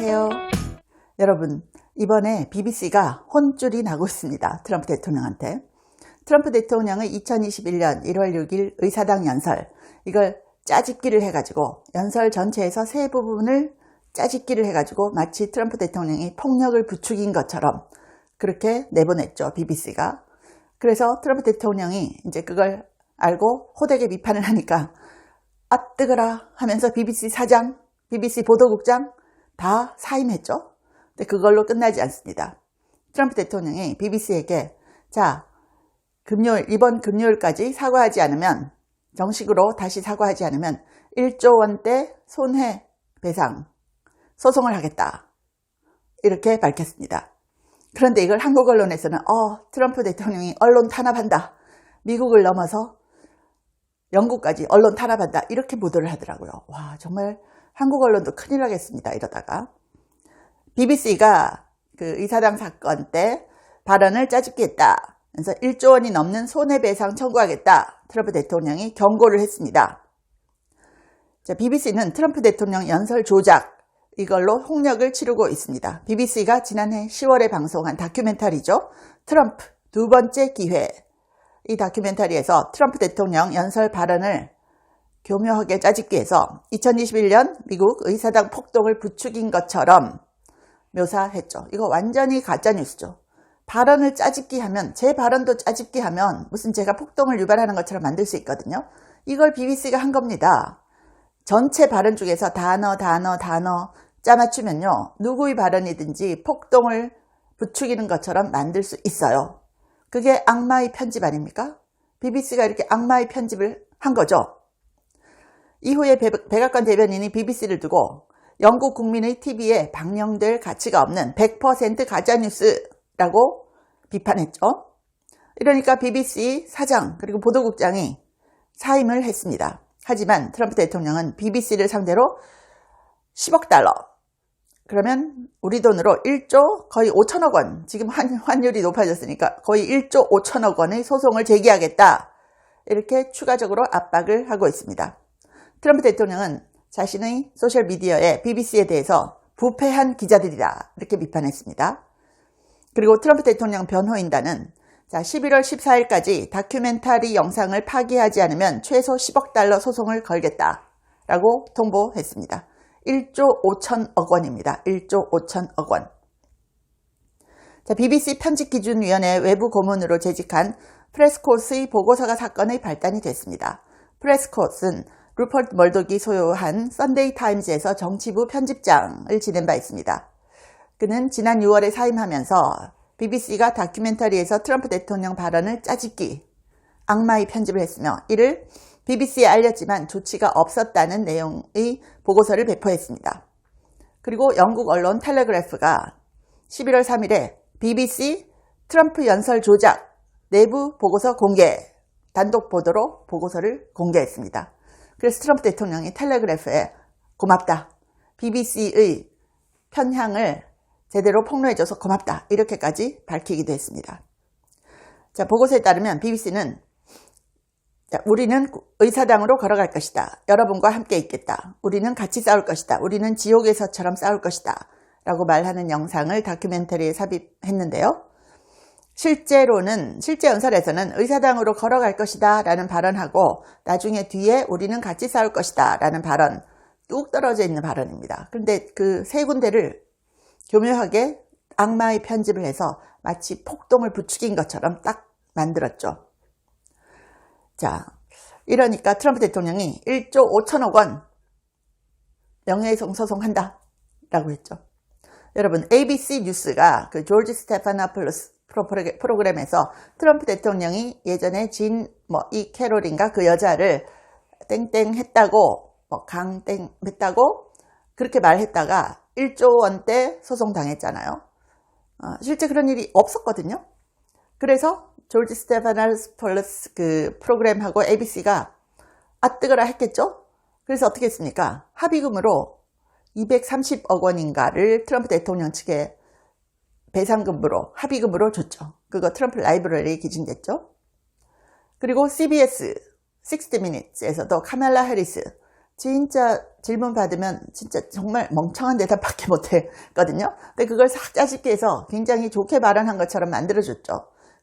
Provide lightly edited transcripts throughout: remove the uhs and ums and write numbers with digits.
안녕하세요. 여러분, 이번에 BBC가 혼쭐이 나고 있습니다. 트럼프 대통령한테. 트럼프 대통령의 2021년 1월 6일 의사당 연설, 이걸 짜집기를 해가지고 연설 전체에서 세 부분을 짜집기를 해가지고 마치 트럼프 대통령이 폭력을 부추긴 것처럼 그렇게 내보냈죠, BBC가. 그래서 트럼프 대통령이 이제 그걸 알고 호되게 비판을 하니까 아 뜨거라 하면서 BBC 사장, BBC 보도국장 다 사임했죠. 근데 그걸로 끝나지 않습니다. 트럼프 대통령이 BBC에게 자, 이번 금요일까지 사과하지 않으면, 정식으로 다시 사과하지 않으면 1조 원대 손해배상 소송을 하겠다, 이렇게 밝혔습니다. 그런데 이걸 한국 언론에서는 트럼프 대통령이 언론 탄압한다, 미국을 넘어서 영국까지 언론 탄압한다, 이렇게 보도를 하더라고요. 와, 정말 한국 언론도 큰일 나겠습니다, 이러다가. BBC가 그 의사당 사건 때 발언을 짜집기 했다, 그래서 1조 원이 넘는 손해배상 청구하겠다, 트럼프 대통령이 경고를 했습니다. 자, BBC는 트럼프 대통령 연설 조작, 이걸로 홍역을 치르고 있습니다. BBC가 지난해 10월에 방송한 다큐멘터리죠. 트럼프 두 번째 기회. 이 다큐멘터리에서 트럼프 대통령 연설 발언을 교묘하게 짜집기해서 2021년 미국 의사당 폭동을 부추긴 것처럼 묘사했죠. 이거 완전히 가짜뉴스죠. 발언을 짜집기 하면, 제 발언도 짜집기 하면 무슨 제가 폭동을 유발하는 것처럼 만들 수 있거든요. 이걸 BBC가 한 겁니다. 전체 발언 중에서 단어 짜맞추면요, 누구의 발언이든지 폭동을 부추기는 것처럼 만들 수 있어요. 그게 악마의 편집 아닙니까? BBC가 이렇게 악마의 편집을 한 거죠. 이후에 백악관 대변인이 BBC를 두고 영국 국민의 TV에 방영될 가치가 없는 100% 가짜뉴스라고 비판했죠. 이러니까 BBC 사장 그리고 보도국장이 사임을 했습니다. 하지만 트럼프 대통령은 BBC를 상대로 10억 달러, 그러면 우리 돈으로 1조 거의 5천억 원, 지금 환율이 높아졌으니까 거의 1조 5천억 원의 소송을 제기하겠다, 이렇게 추가적으로 압박을 하고 있습니다. 트럼프 대통령은 자신의 소셜미디어에 BBC에 대해서 부패한 기자들이다, 이렇게 비판했습니다. 그리고 트럼프 대통령 변호인단은 11월 14일까지 다큐멘터리 영상을 파기하지 않으면 최소 10억 달러 소송을 걸겠다라고 통보했습니다. 1조 5천억 원입니다. 1조 5천억 원. 자, BBC 편집기준위원회 외부 고문으로 재직한 프레스콧의 보고서가 사건의 발단이 됐습니다. 프레스콧은 루퍼트 멀독이 소유한 썬데이 타임즈에서 정치부 편집장을 지낸 바 있습니다. 그는 지난 6월에 사임하면서 BBC가 다큐멘터리에서 트럼프 대통령 발언을 짜집기, 악마의 편집을 했으며 이를 BBC에 알렸지만 조치가 없었다는 내용의 보고서를 배포했습니다. 그리고 영국 언론 텔레그래프가 11월 3일에 BBC 트럼프 연설 조작 내부 보고서 공개, 단독 보도로 보고서를 공개했습니다. 그래서 트럼프 대통령이 텔레그래프에 고맙다, BBC의 편향을 제대로 폭로해줘서 고맙다, 이렇게까지 밝히기도 했습니다. 자, 보고서에 따르면 BBC는 우리는 의사당으로 걸어갈 것이다, 여러분과 함께 있겠다, 우리는 같이 싸울 것이다, 우리는 지옥에서처럼 싸울 것이다 라고 말하는 영상을 다큐멘터리에 삽입했는데요. 실제 연설에서는 의사당으로 걸어갈 것이다 라는 발언하고 나중에 뒤에 우리는 같이 싸울 것이다 라는 발언, 뚝 떨어져 있는 발언입니다. 그런데 그 세 군데를 교묘하게 악마의 편집을 해서 마치 폭동을 부추긴 것처럼 딱 만들었죠. 자, 이러니까 트럼프 대통령이 1조 5천억 원 명예훼손 소송한다 라고 했죠. 여러분, ABC 뉴스가 그 조지 스테파노폴로스 프로그램에서 트럼프 대통령이 예전에 이 캐롤인가 그 여자를 땡땡 했다고, 강땡 했다고 그렇게 말했다가 1조 원대 소송 당했잖아요. 실제 그런 일이 없었거든요. 그래서 조지 스테파노폴로스 그 프로그램하고 ABC가 아 뜨거라 했겠죠. 그래서 어떻게 했습니까? 합의금으로 230억 원인가를 트럼프 대통령 측에 배상금으로, 합의금으로 줬죠. 그거 트럼프 라이브러리에 기증됐죠. 그리고 CBS 60 Minutes에서도 카멜라 해리스 진짜 질문 받으면 진짜 정말 멍청한 대답밖에 못했거든요. 근데 그걸 싹 짜집게 해서 굉장히 좋게 발언한 것처럼 만들어줬죠.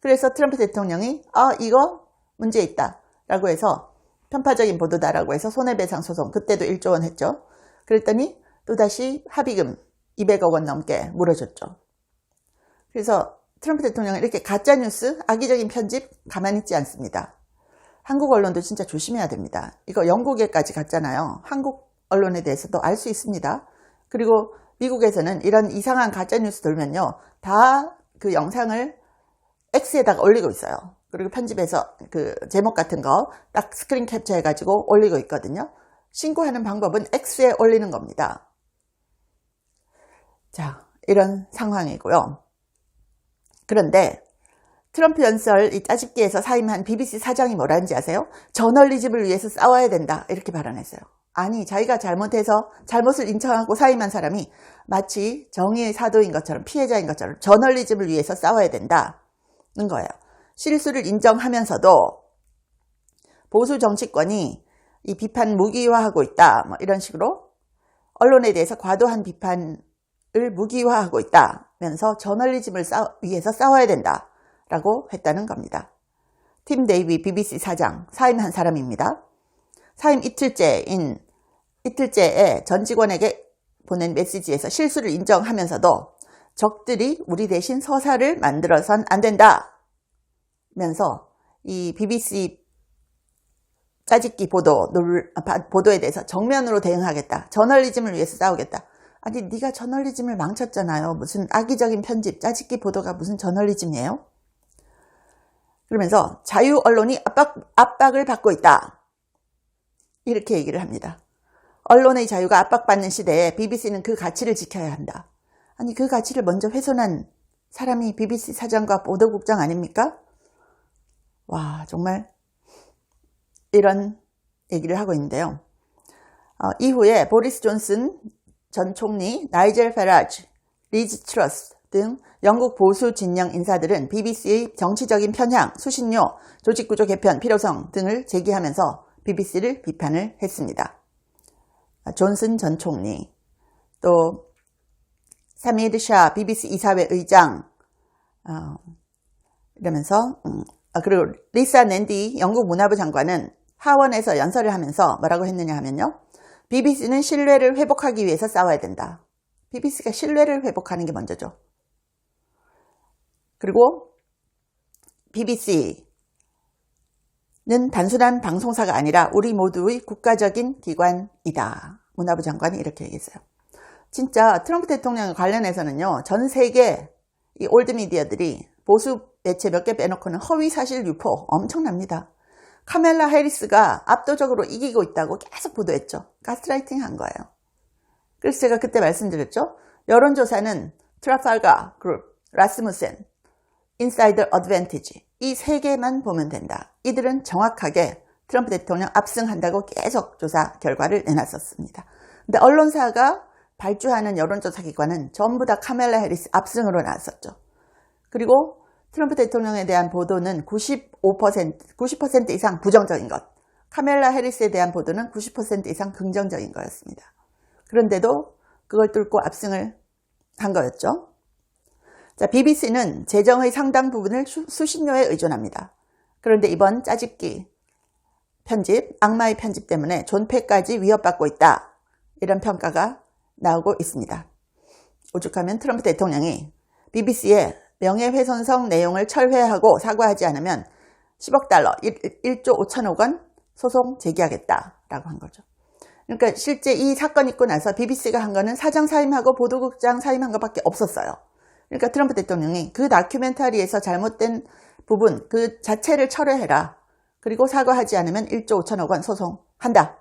그래서 트럼프 대통령이 이거 문제 있다 라고 해서 편파적인 보도다라고 해서 손해배상 소송, 그때도 1조 원 했죠. 그랬더니 또다시 합의금 200억 원 넘게 물어줬죠. 그래서 트럼프 대통령은 이렇게 가짜뉴스, 악의적인 편집 가만히 있지 않습니다. 한국 언론도 진짜 조심해야 됩니다. 이거 영국에까지 갔잖아요. 한국 언론에 대해서도 알 수 있습니다. 그리고 미국에서는 이런 이상한 가짜뉴스 돌면요, 다 그 영상을 X에다가 올리고 있어요. 그리고 편집해서 그 제목 같은 거 딱 스크린 캡처 해가지고 올리고 있거든요. 신고하는 방법은 X에 올리는 겁니다. 자, 이런 상황이고요. 그런데 트럼프 연설 이 짜집기에서 사임한 BBC 사장이 뭐라는지 아세요? 저널리즘을 위해서 싸워야 된다 이렇게 발언했어요. 아니, 자기가 잘못해서 잘못을 인정하고 사임한 사람이 마치 정의의 사도인 것처럼, 피해자인 것처럼 저널리즘을 위해서 싸워야 된다는 거예요. 실수를 인정하면서도 보수 정치권이 이 비판 무기화하고 있다, 뭐 이런 식으로 언론에 대해서 과도한 비판을 무기화하고 있다면서 저널리즘을 위해서 싸워야 된다 라고 했다는 겁니다. 팀 데이비 BBC 사장, 사임한 사람입니다. 사임 이틀째에 전 직원에게 보낸 메시지에서 실수를 인정하면서도 적들이 우리 대신 서사를 만들어선 안 된다 면서 이 BBC 짜집기 보도에 대해서 정면으로 대응하겠다. 저널리즘을 위해서 싸우겠다. 아니, 네가 저널리즘을 망쳤잖아요. 무슨 악의적인 편집, 짜집기 보도가 무슨 저널리즘이에요? 그러면서 자유 언론이 압박을 받고 있다. 이렇게 얘기를 합니다. 언론의 자유가 압박받는 시대에 BBC는 그 가치를 지켜야 한다. 아니, 그 가치를 먼저 훼손한 사람이 BBC 사장과 보도국장 아닙니까? 와, 정말 이런 얘기를 하고 있는데요. 이후에 보리스 존슨 전 총리, 나이젤 페라지, 리즈 트러스 등 영국 보수 진영 인사들은 BBC의 정치적인 편향, 수신료, 조직구조 개편 필요성 등을 제기하면서 BBC를 비판을 했습니다. 존슨 전 총리, 또 사미드 샤 BBC 이사회 의장, 이러면서 그리고 리사 낸디 영국 문화부 장관은 하원에서 연설을 하면서 뭐라고 했느냐 하면요, BBC는 신뢰를 회복하기 위해서 싸워야 된다. BBC가 신뢰를 회복하는 게 먼저죠. 그리고 BBC는 단순한 방송사가 아니라 우리 모두의 국가적인 기관이다. 문화부 장관이 이렇게 얘기했어요. 진짜 트럼프 대통령 관련해서는요, 전 세계 이 올드미디어들이 보수 매체 몇 개 빼놓고는 허위사실 유포 엄청납니다. 카멜라 해리스가 압도적으로 이기고 있다고 계속 보도했죠. 가스라이팅 한 거예요. 그래서 제가 그때 말씀드렸죠. 여론조사는 트라팔가 그룹, 라스무센, 인사이더 어드밴티지 이 세 개만 보면 된다. 이들은 정확하게 트럼프 대통령 압승한다고 계속 조사 결과를 내놨었습니다. 근데 언론사가 발주하는 여론조사 기관은 전부 다 카멜라 해리스 압승으로 나왔었죠. 그리고 트럼프 대통령에 대한 보도는 90% 이상 부정적인 것, 카멜라 해리스에 대한 보도는 90% 이상 긍정적인 거였습니다. 그런데도 그걸 뚫고 압승을 한 거였죠. 자, BBC는 재정의 상당 부분을 수신료에 의존합니다. 그런데 이번 짜집기 편집, 악마의 편집 때문에 존폐까지 위협받고 있다. 이런 평가가 나오고 있습니다. 오죽하면 트럼프 대통령이 BBC에 명예훼손성 내용을 철회하고 사과하지 않으면 10억 달러, 1조 5천억 원 소송 제기하겠다라고 한 거죠. 그러니까 실제 이 사건 있고 나서 BBC가 한 거는 사장 사임하고 보도국장 사임한 것밖에 없었어요. 그러니까 트럼프 대통령이 그 다큐멘터리에서 잘못된 부분 그 자체를 철회해라. 그리고 사과하지 않으면 1조 5천억 원 소송한다.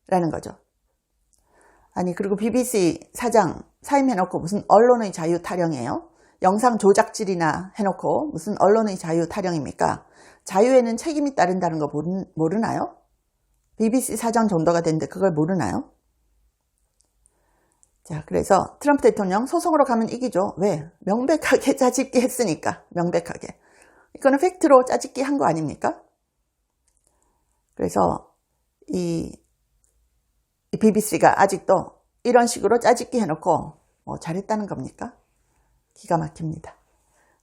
라는 거죠. 아니, 그리고 BBC 사장 사임해놓고 무슨 언론의 자유 타령이에요? 영상 조작질이나 해놓고 무슨 언론의 자유 타령입니까? 자유에는 책임이 따른다는 거 모르나요? BBC 사장 정도가 됐는데 그걸 모르나요? 자, 그래서 트럼프 대통령 소송으로 가면 이기죠. 왜? 명백하게 짜집기 했으니까. 명백하게. 이거는 팩트로 짜집기 한 거 아닙니까? 그래서 이 BBC가 아직도 이런 식으로 짜집기 해놓고 뭐 잘했다는 겁니까? 기가 막힙니다.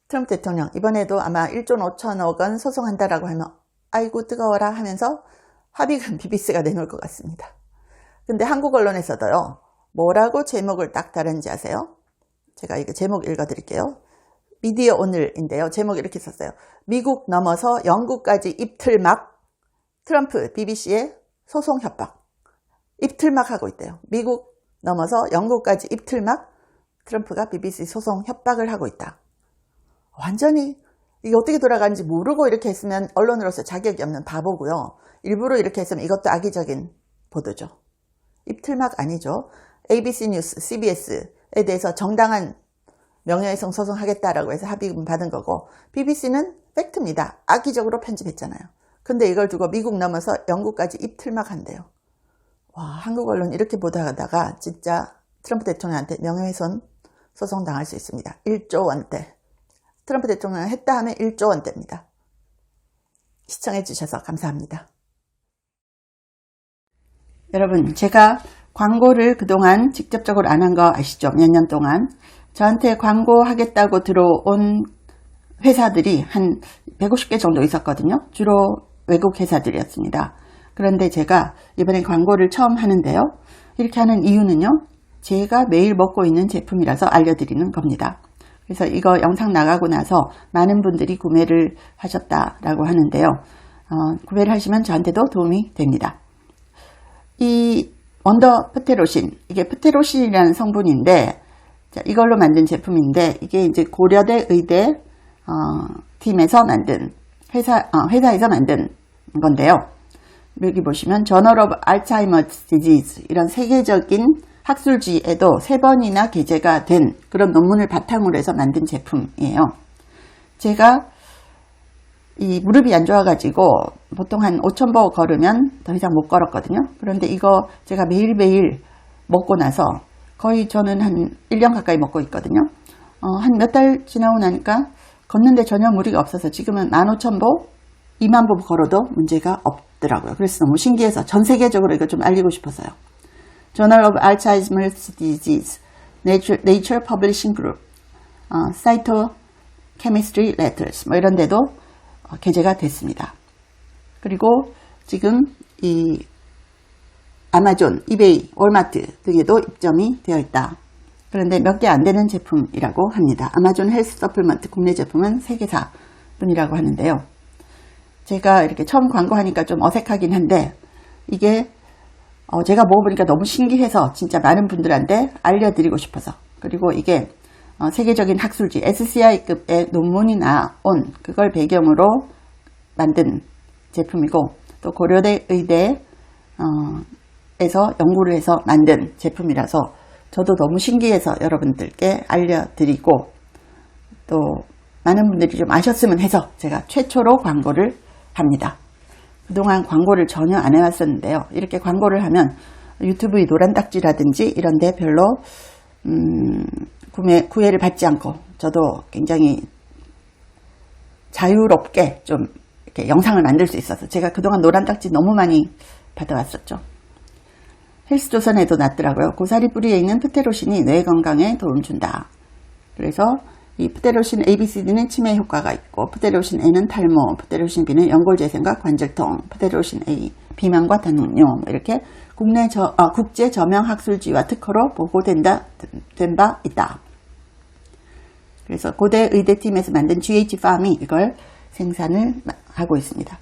트럼프 대통령 이번에도 아마 1조 5천억 원 소송한다라고 하면 아이고 뜨거워라 하면서 합의금 BBC가 내놓을 것 같습니다. 근데 한국 언론에서도요. 뭐라고 제목을 딱 다른지 아세요? 제가 이거 제목 읽어드릴게요. 미디어 오늘인데요. 제목 이렇게 썼어요. 미국 넘어서 영국까지 입틀막 트럼프 BBC의 소송 협박. 입틀막 하고 있대요. 미국 넘어서 영국까지 입틀막 트럼프가 BBC 소송 협박을 하고 있다. 완전히 이게 어떻게 돌아가는지 모르고 이렇게 했으면 언론으로서 자격이 없는 바보고요. 일부러 이렇게 했으면 이것도 악의적인 보도죠. 입틀막 아니죠. ABC 뉴스, CBS에 대해서 정당한 명예훼손 소송하겠다라고 해서 합의금 받은 거고 BBC는 팩트입니다. 악의적으로 편집했잖아요. 근데 이걸 두고 미국 넘어서 영국까지 입틀막 한대요. 와, 한국 언론 이렇게 보도하다가 진짜 트럼프 대통령한테 명예훼손 소송 당할 수 있습니다. 1조 원대. 트럼프 대통령 했다 하면 1조 원대입니다. 시청해 주셔서 감사합니다. 여러분, 제가 광고를 그동안 직접적으로 안 한 거 아시죠? 몇 년 동안. 저한테 광고하겠다고 들어온 회사들이 한 150개 정도 있었거든요. 주로 외국 회사들이었습니다. 그런데 제가 이번에 광고를 처음 하는데요. 이렇게 하는 이유는요. 제가 매일 먹고 있는 제품이라서 알려드리는 겁니다. 그래서 이거 영상 나가고 나서 많은 분들이 구매를 하셨다라고 하는데요. 구매를 하시면 저한테도 도움이 됩니다. 이 원더 프테로신, 이게 프테로신이라는 성분인데 이걸로 만든 제품인데 이게 이제 고려대 의대 팀에서 만든 회사에서 만든 건데요. 여기 보시면 저널 오브 알츠하이머스 디지즈 이런 세계적인 학술지에도 3번이나 게재가 된 그런 논문을 바탕으로 해서 만든 제품이에요. 제가 이 무릎이 안 좋아가지고 보통 한 5,000보 걸으면 더 이상 못 걸었거든요. 그런데 이거 제가 매일매일 먹고 나서 거의 저는 한 1년 가까이 먹고 있거든요. 한 몇 달 지나고 나니까 걷는데 전혀 무리가 없어서 지금은 15,000보, 20,000보 걸어도 문제가 없더라고요. 그래서 너무 신기해서 전 세계적으로 이거 좀 알리고 싶어서요. Journal of Alzheimer's Disease, Nature Publishing Group, Cytochemistry Letters 뭐 이런 데도 게재가 됐습니다. 그리고 지금 이 아마존, 이베이, 월마트 등에도 입점이 되어 있다. 그런데 몇 개 안 되는 제품이라고 합니다. 아마존 헬스 서플먼트 국내 제품은 3개사 뿐이라고 하는데요. 제가 이렇게 처음 광고하니까 좀 어색하긴 한데 이게 제가 먹어보니까 너무 신기해서 진짜 많은 분들한테 알려드리고 싶어서 그리고 이게 세계적인 학술지 SCI급의 논문이 나온 그걸 배경으로 만든 제품이고 또 고려대 의대 에서 연구를 해서 만든 제품이라서 저도 너무 신기해서 여러분들께 알려드리고 또 많은 분들이 좀 아셨으면 해서 제가 최초로 광고를 합니다. 그동안 광고를 전혀 안 해왔었는데요. 이렇게 광고를 하면 유튜브의 노란딱지라든지 이런 데 별로 구애를 받지 않고 저도 굉장히 자유롭게 좀 이렇게 영상을 만들 수 있어서 제가 그동안 노란딱지 너무 많이 받아왔었죠. 헬스조선에도 났더라고요. 고사리 뿌리에 있는 프테로신이 뇌 건강에 도움 준다. 그래서 이 프테로신 ABCD는 치매 효과가 있고 프테로신 N은 탈모, 프테로신 B는 연골재생과 관절통, 프테로신 A 비만과 당뇨 이렇게 국제 저명 학술지와 특허로 보고된 바 있다. 그래서 고대 의대팀에서 만든 GH팜이 이걸 생산을 하고 있습니다.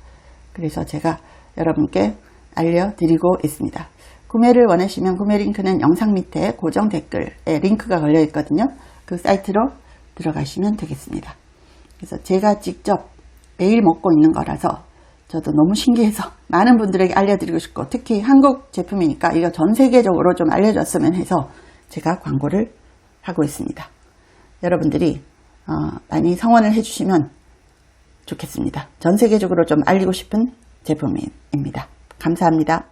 그래서 제가 여러분께 알려드리고 있습니다. 구매를 원하시면 구매 링크는 영상 밑에 고정 댓글에 링크가 걸려 있거든요. 그 사이트로 들어가시면 되겠습니다. 그래서 제가 직접 매일 먹고 있는 거라서 저도 너무 신기해서 많은 분들에게 알려드리고 싶고 특히 한국 제품이니까 이거 전 세계적으로 좀 알려줬으면 해서 제가 광고를 하고 있습니다. 여러분들이 많이 성원을 해주시면 좋겠습니다. 전 세계적으로 좀 알리고 싶은 제품입니다. 감사합니다.